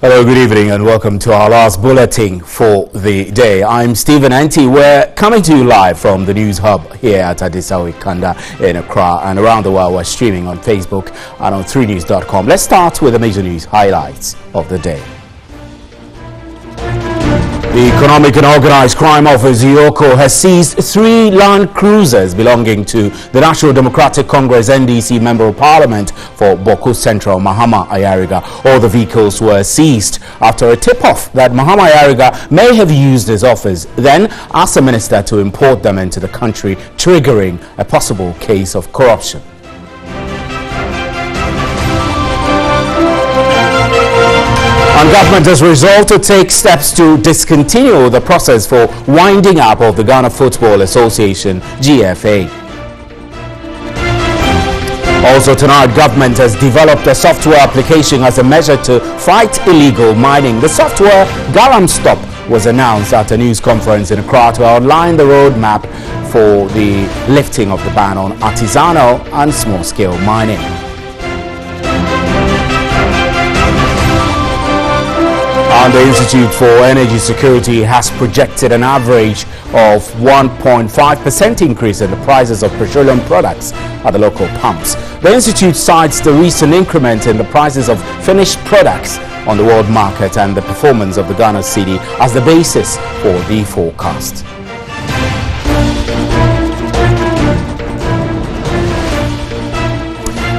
Hello, good evening and welcome to our last bulletin for the day. I'm Stephen Anti. We're coming to you live from the News Hub here at Adisawi Kanda in Accra, and around the world we're streaming on Facebook and on 3news.com. Let's start with the major news highlights of the day. The Economic and Organized Crime Office, EOCO, has seized 3 Land Cruisers belonging to the National Democratic Congress NDC Member of Parliament for Boko Central, Mahama Ayariga. All the vehicles were seized after a tip-off that Mahama Ayariga may have used his office, then asked the minister to import them into the country, triggering a possible case of corruption. And government has resolved to take steps to discontinue the process for winding up of the Ghana Football Association, GFA. Also tonight, government has developed a software application as a measure to fight illegal mining. The software Garam Stop was announced at a news conference in Accra to outline the roadmap for the lifting of the ban on artisanal and small-scale mining. And the Institute for Energy Security has projected an average of 1.5% increase in the prices of petroleum products at the local pumps. The Institute cites the recent increment in the prices of finished products on the world market and the performance of the Ghana cedi as the basis for the forecast.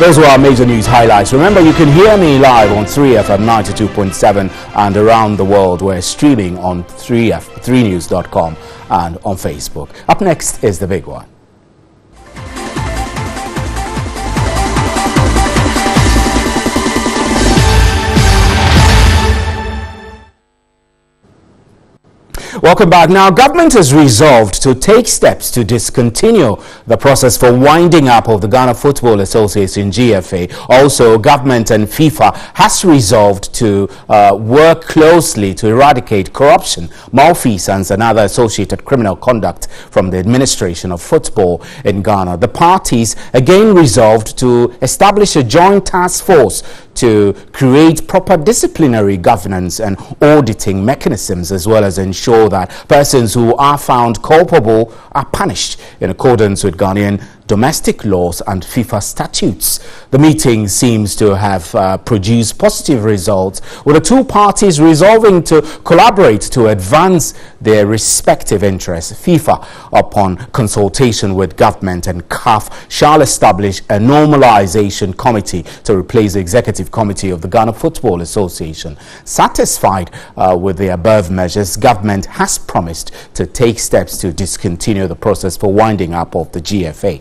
Those were our major news highlights. Remember, you can hear me live on 3FM 92.7 and around the world. We're streaming on 3news.com and on Facebook. Up next is the big one. Welcome back. Now, government has resolved to take steps to discontinue the process for winding up of the Ghana Football Association, GFA. Also, government and FIFA has resolved to work closely to eradicate corruption, malfeasance and other associated criminal conduct from the administration of football in Ghana. The parties again resolved to establish a joint task force to create proper disciplinary governance and auditing mechanisms, as well as ensure that persons who are found culpable are punished in accordance with Ghanaian domestic laws and FIFA statutes. The meeting seems to have produced positive results, with the two parties resolving to collaborate to advance their respective interests. FIFA, upon consultation with government and CAF, shall establish a normalization committee to replace the executive committee of the Ghana Football Association. Satisfied with the above measures, government has promised to take steps to discontinue the process for winding up of the GFA.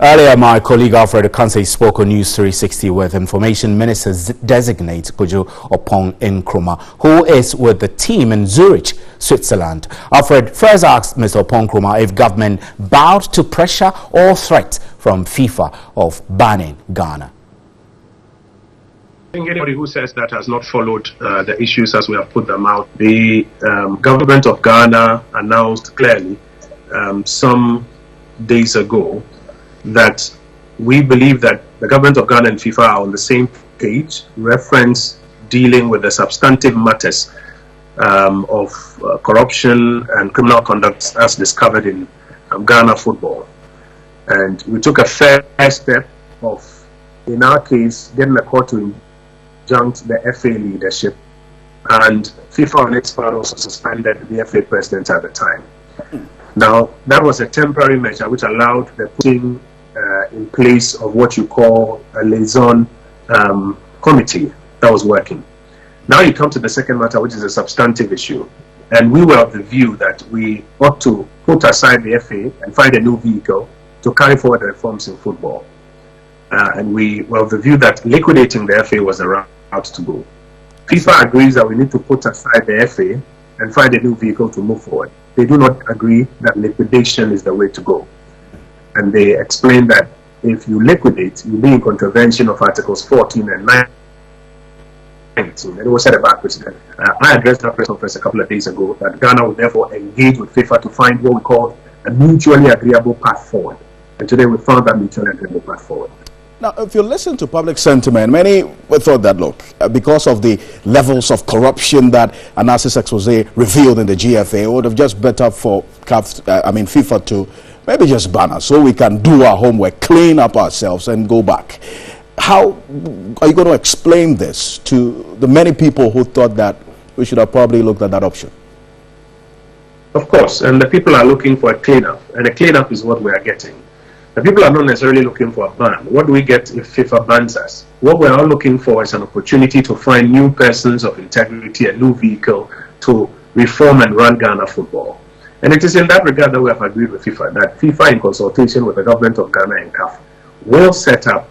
Earlier, my colleague Alfred Kansei spoke on News 360 with Information Minister Designate Kojo Opong Nkrumah, who is with the team in Zurich, Switzerland. Alfred first asked Mr. Opong Nkrumah if government bowed to pressure or threat from FIFA of banning Ghana. I think anybody who says that has not followed the issues as we have put them out. The government of Ghana announced clearly some days ago that we believe that the government of Ghana and FIFA are on the same page, reference dealing with the substantive matters of corruption and criminal conduct as discovered in Ghana football. And we took a fair step of, in our case, getting the court to injunct the FA leadership, and FIFA on its part also suspended the FA president at the time. Now, that was a temporary measure which allowed the putting in place of what you call a liaison committee that was working. Now you come to the second matter, which is a substantive issue. And we were of the view that we ought to put aside the FA and find a new vehicle to carry forward the reforms in football. And we were of the view that liquidating the FA was the route to go. FIFA agrees that we need to put aside the FA and find a new vehicle to move forward. They do not agree that liquidation is the way to go. And they explain that if you liquidate, you'll be in contravention of Articles 14 and 19. And it was said about President. I addressed that press conference a couple of days ago that Ghana will therefore engage with FIFA to find what we call a mutually agreeable path forward. And today we found that mutual agreement path forward. Now, if you listen to public sentiment, many thought that, look, because of the levels of corruption that analysis expose revealed in the GFA, it would have just better for FIFA to maybe just ban us so we can do our homework, clean up ourselves and go back. How are you going to explain this to the many people who thought that we should have probably looked at that option? Of course, and the people are looking for a cleanup, and a cleanup is what we are getting. The people are not necessarily looking for a ban. What do we get if FIFA bans us? What we're all looking for is an opportunity to find new persons of integrity, a new vehicle to reform and run Ghana football. And it is in that regard that we have agreed with FIFA, that FIFA, in consultation with the government of Ghana and CAF, will set up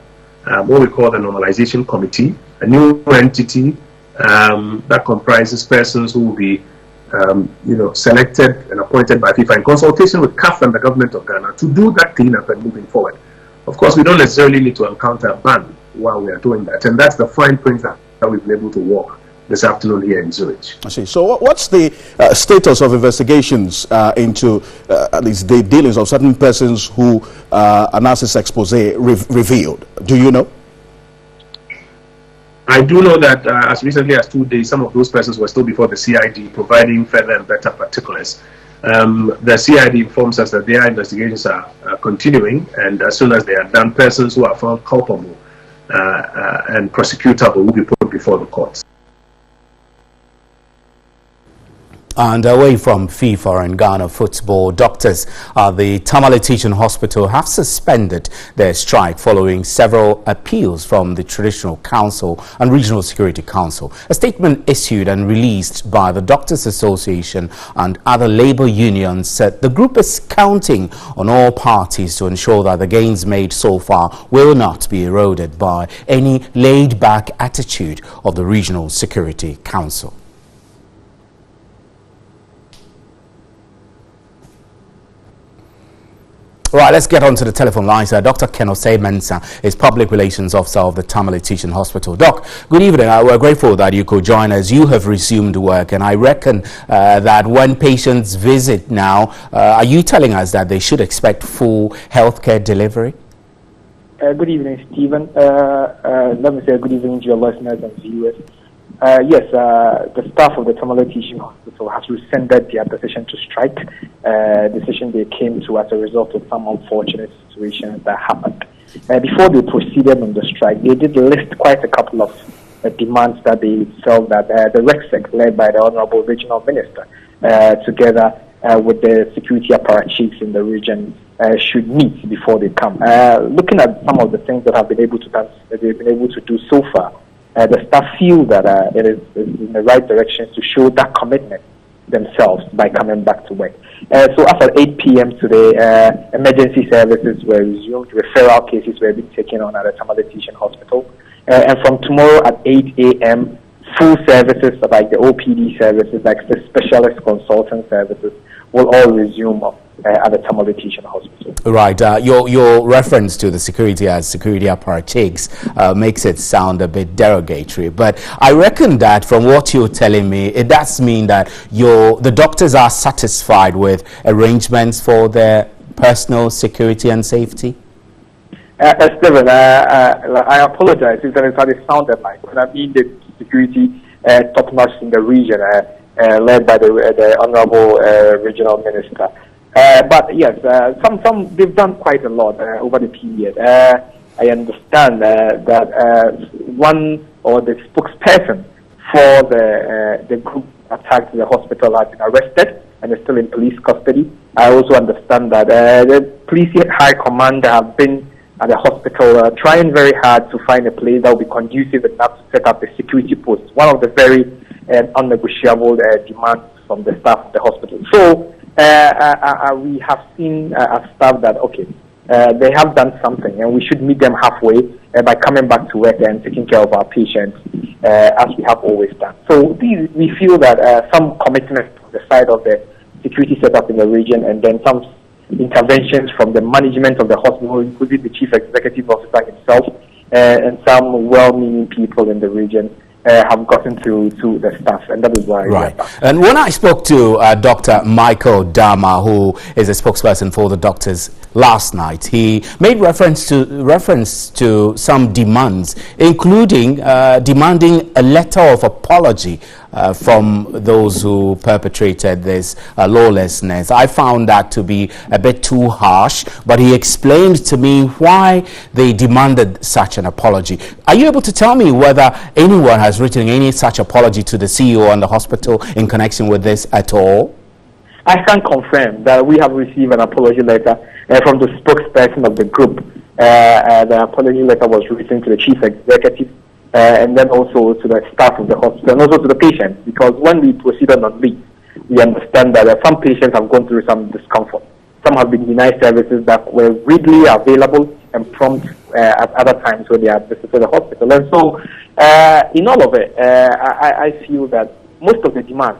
what we call the Normalization Committee, a new entity that comprises persons who will be selected and appointed by FIFA in consultation with CAF and the government of Ghana to do that cleanup and moving forward. Of course, we don't necessarily need to encounter a ban while we are doing that, and that's the fine print that we've been able to walk this afternoon here in Zurich. I see. So what's the status of investigations into at least the dealings of certain persons who analysis expose revealed? Do you know? I do know that as recently as 2 days, some of those persons were still before the CID, providing further and better particulars. The CID informs us that their investigations are continuing, and as soon as they are done, persons who are found culpable and prosecutable will be put before the courts. And away from FIFA and Ghana football, doctors at the Tamale Teaching Hospital have suspended their strike following several appeals from the Traditional Council and Regional Security Council. A statement issued and released by the Doctors Association and other labor unions said the group is counting on all parties to ensure that the gains made so far will not be eroded by any laid-back attitude of the Regional Security Council. Right, let's get on to the telephone lines. Dr. Kenose Mensah is Public Relations Officer of the Tamale Teaching Hospital. Doc, good evening. We're grateful that you could join us. You have resumed work, and I reckon that when patients visit now, are you telling us that they should expect full healthcare delivery? Good evening, Stephen. Let me say good evening to your listeners and viewers. Yes, the staff of the Tamale Teaching Hospital has rescinded their decision to strike, decision they came to as a result of some unfortunate situations that happened. Before they proceeded on the strike, they did list quite a couple of demands that they felt that the RECSEC, led by the Honorable Regional Minister, together with the security apparatchiks in the region, should meet before they come. Looking at some of the things that they've been able to do so far, the staff feel that it is in the right direction to show that commitment themselves by coming back to work. So after 8 p.m. today, emergency services were resumed, referral cases were being taken on at the Tamale Teaching Hospital. And from tomorrow at 8 a.m., full services like the OPD services, like the specialist consultant services, will all resume at the Tamale Teaching Hospital. Right. Your reference to the security as security apparatchiks makes it sound a bit derogatory, but I reckon that from what you're telling me, it does mean that the doctors are satisfied with arrangements for their personal security and safety. Stephen, I apologize if that is how it sounded like, but I mean the security top-notch in the region, led by the Honorable Regional Minister. But yes, some they've done quite a lot over the period. I understand that one or the spokesperson for the group attacked the hospital has been arrested and is still in police custody. I also understand that the police high command have been at the hospital trying very hard to find a place that will be conducive enough to set up a security post. One of the very unnegotiable demands from the staff of the hospital. So we have seen as staff that, okay, they have done something and we should meet them halfway by coming back to work and taking care of our patients as we have always done. So we feel that some commitment on the side of the security setup in the region, and then some interventions from the management of the hospital, including the chief executive officer himself, and some well-meaning people in the region, have gotten to the staff, and that is why. Right. And when I spoke to Dr. Michael Dama, who is a spokesperson for the doctors last night, he made reference to some demands, including demanding a letter of apology from those who perpetrated this lawlessness. I found that to be a bit too harsh, but he explained to me why they demanded such an apology. Are you able to tell me whether anyone has written any such apology to the CEO and the hospital in connection with this at all? I can confirm that we have received an apology letter from the spokesperson of the group. The apology letter was written to the chief executive and then also to the staff of the hospital and also to the patients, because when we proceeded on leave, we understand that some patients have gone through some discomfort. Some have been denied services that were readily available and prompt at other times when they have visited the hospital. And so, in all of it, I feel that most of the demands,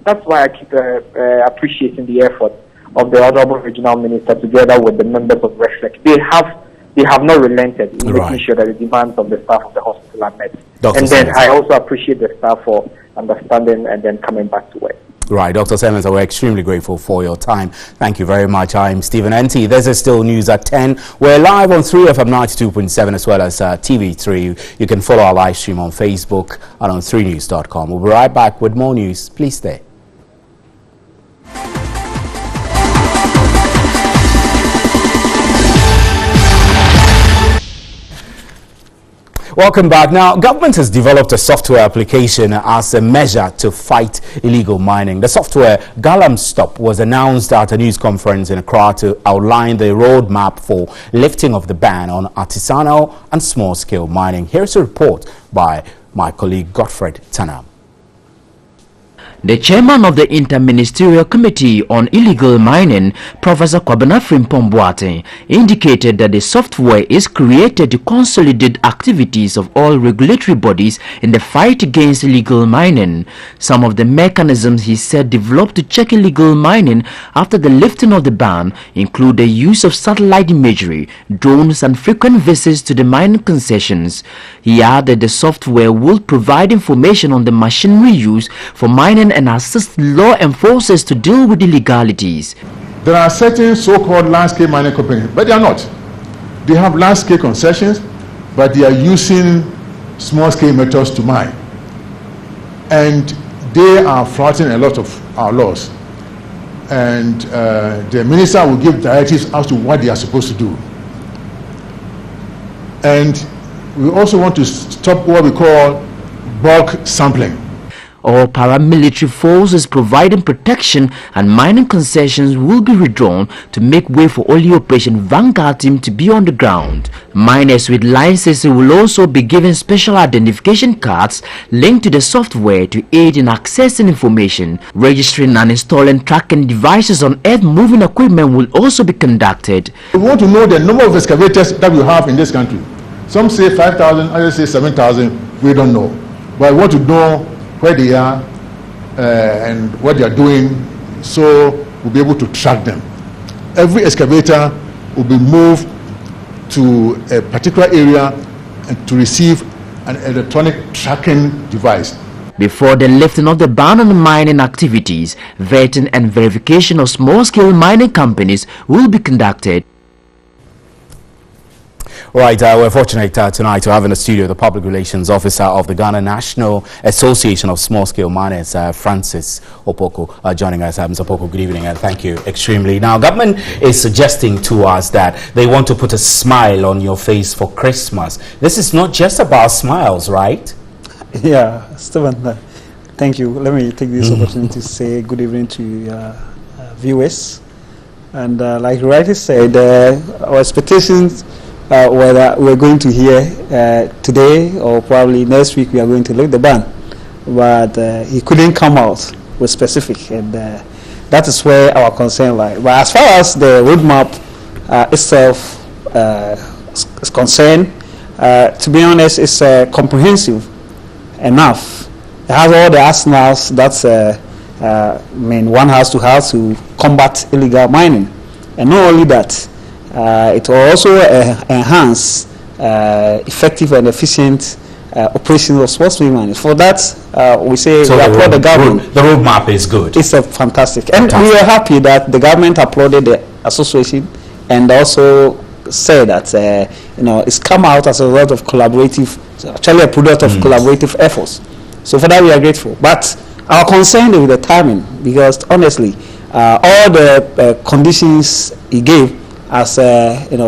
that's why I keep appreciating the effort of the Honorable Regional Minister together with the members of RESLEC. They have not relented in making sure that the demands of the staff of the hospital are met. And then I also appreciate the staff for understanding and then coming back to work. Right, Dr. Simmons, we're extremely grateful for your time. Thank you very much. I'm Stephen N.T. This is still News at 10. We're live on 3FM 92.7 as well as TV3. You can follow our live stream on Facebook and on 3news.com. We'll be right back with more news. Please stay. Welcome back. Now, government has developed a software application as a measure to fight illegal mining. The software, Galam Stop, was announced at a news conference in Accra to outline the roadmap for lifting of the ban on artisanal and small-scale mining. Here's a report by my colleague Godfred Tanam. The chairman of the Interministerial Committee on Illegal Mining, Professor Kwabena Frimpong-Boateng, indicated that the software is created to consolidate activities of all regulatory bodies in the fight against illegal mining. Some of the mechanisms he said developed to check illegal mining after the lifting of the ban include the use of satellite imagery, drones and frequent visits to the mining concessions. He added the software will provide information on the machinery used for mining and assist law enforcers to deal with illegalities. There are certain so-called landscape mining companies, but they are not. They have landscape concessions, but they are using small-scale methods to mine. And they are flouting a lot of our laws. And the minister will give directives as to what they are supposed to do. And we also want to stop what we call bulk sampling. All paramilitary forces providing protection and mining concessions will be withdrawn to make way for only Operation Vanguard team to be on the ground. Miners with licenses will also be given special identification cards linked to the software to aid in accessing information. Registering and installing tracking devices on earth-moving equipment will also be conducted. We want to know the number of excavators that we have in this country. Some say 5,000, others say 7,000. We don't know. But I want to know where they are and what they are doing, so we'll be able to track them. Every excavator will be moved to a particular area and to receive an electronic tracking device. Before the lifting of the ban on mining activities, vetting and verification of small-scale mining companies will be conducted. Right, we're fortunate tonight to have in the studio the Public Relations Officer of the Ghana National Association of Small-Scale Miners, Francis Opoko, joining us. Mr. Opoko, good evening and thank you extremely. Now, government is suggesting to us that they want to put a smile on your face for Christmas. This is not just about smiles, right? Yeah, Stephen, thank you. Let me take this opportunity to say good evening to viewers. And like you rightly said, our expectations whether we're going to hear today or probably next week we are going to lift the ban, but he couldn't come out with specific, and that is where our concern lies. But as far as the roadmap itself is concerned, to be honest, it's comprehensive enough. It has all the arsenals that one has to have to combat illegal mining, and not only that. It will also enhance effective and efficient operations of sportsman mining. For that, we say so we applaud the government. The roadmap is good. It's a fantastic. And we are happy that the government applauded the association and also say that it's come out as a result of collaborative, actually a product of collaborative efforts. So for that we are grateful. But our concern is with the timing, because honestly, all the conditions he gave as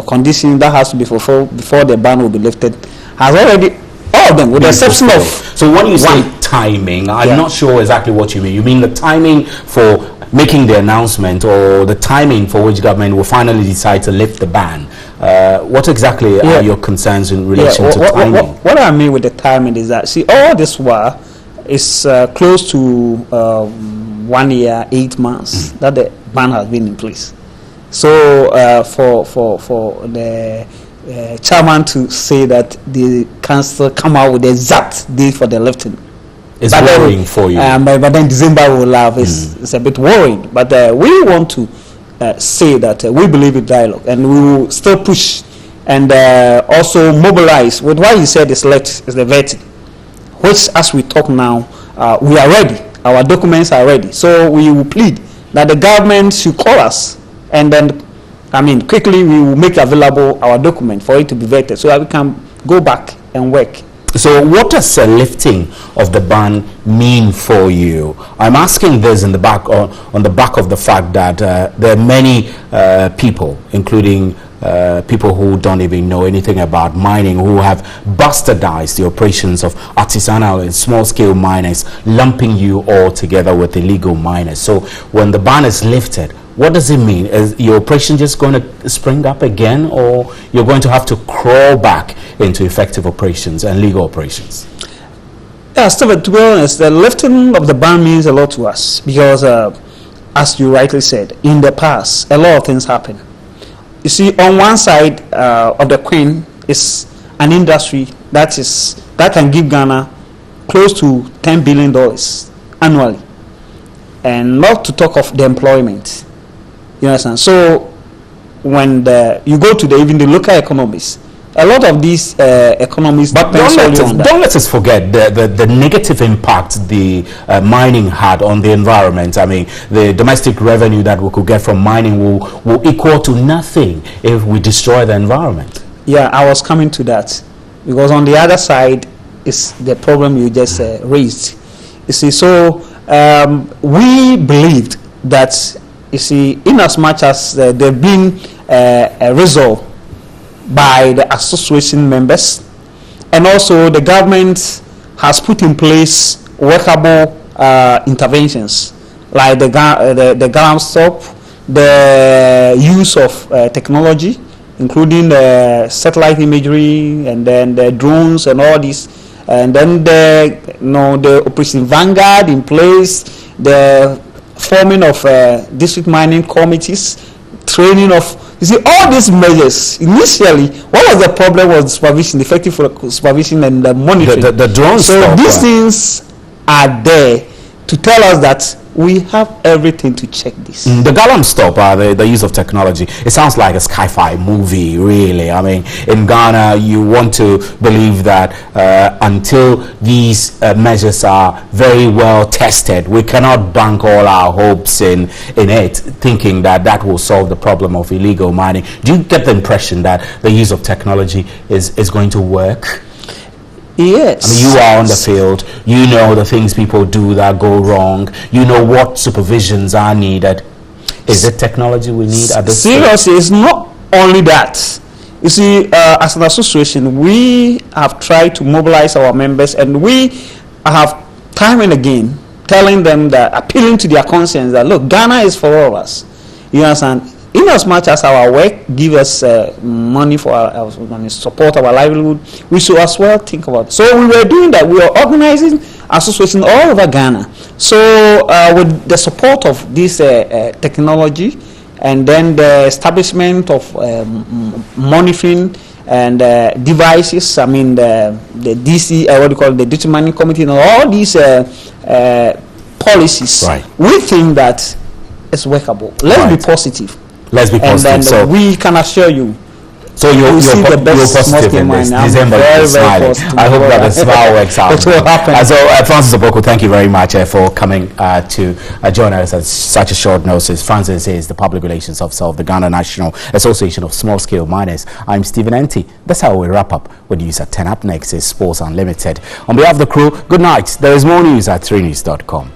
conditions that has to be fulfilled before the ban will be lifted has already, all of them, with the exception of. So when you say timing, I'm not sure exactly what you mean. You mean the timing for making the announcement, or the timing for which government will finally decide to lift the ban? What exactly are your concerns in relation to timing? What I mean with the timing is that, see, all this while is close to 1 year, 8 months that the ban has been in place. So for the chairman to say that the council come out with the exact date for the lifting, it's worrying for you. But then December will have it's a bit worrying. But we want to say that we believe in dialogue, and we will still push and also mobilize with what he said is the vetting, which as we talk now, we are ready. Our documents are ready. So we will plead that the government should call us, and then quickly we will make available our document for it to be vetted so that we can go back and work. So what does lifting of the ban mean for you? I'm asking this on the back of the fact that there are many people, including people who don't even know anything about mining, who have bastardized the operations of artisanal and small-scale miners, lumping you all together with illegal miners. So when the ban is lifted, what does it mean? Is your operation just going to spring up again, or you're going to have to crawl back into effective operations and legal operations? Yeah, Stephen, to be honest, the lifting of the ban means a lot to us, because as you rightly said, in the past, a lot of things happen. You see, on one side of the coin is an industry that can give Ghana close to $10 billion annually, and not to talk of the employment. You understand? So when you go to even the local economies, a lot of these economies. But don't let us forget the negative impact the mining had on the environment. I mean, the domestic revenue that we could get from mining will equal to nothing if we destroy the environment. Yeah, I was coming to that, because on the other side is the problem you just raised. You see, so we believed that, you see, in as much as there been a resolve by the association members, and also the government has put in place workable interventions like the ground stop, the use of technology, including the satellite imagery, and then the drones and all this, and then the Operation Vanguard in place, the forming of district mining committees, training of, you see, all these measures. Initially, what was the problem was supervision, effective supervision and monitoring. The drones. So these things are there to tell us that we have everything to check this. The Galam stop, the use of technology, it sounds like a sci-fi movie, really. I mean, in Ghana, you want to believe that until these measures are very well tested, we cannot bank all our hopes in it, thinking that will solve the problem of illegal mining. Do you get the impression that the use of technology is going to work? Yes. I mean, you are on the field. You know the things people do that go wrong. You know what supervisions are needed. Is it technology we need at this stage? Seriously, it's not only that. You see, as an association, we have tried to mobilize our members, and we have time and again telling them that, appealing to their conscience that, look, Ghana is for all of us. You understand? In as much as our work gives us money for our support our livelihood, we should as well think about it. So we were doing that. We were organizing associations all over Ghana. So with the support of this technology, and then the establishment of monitoring and devices, I mean the DC, what do you call it, the district mining committee, and all these policies, right, we think that it's workable. Let's be positive. Let's be positive. And then we can assure you, So you're positive in this. December is smiling. I hope that the smile works out. It will happen. So Francis Oboko, thank you very much for coming to join us at such a short notice. Francis is the Public Relations Officer of the Ghana National Association of Small-Scale Miners. I'm Stephen Enti. That's how we wrap up with NEWSAT10. Up next is Sports Unlimited. On behalf of the crew, good night. There is more news at 3news.com.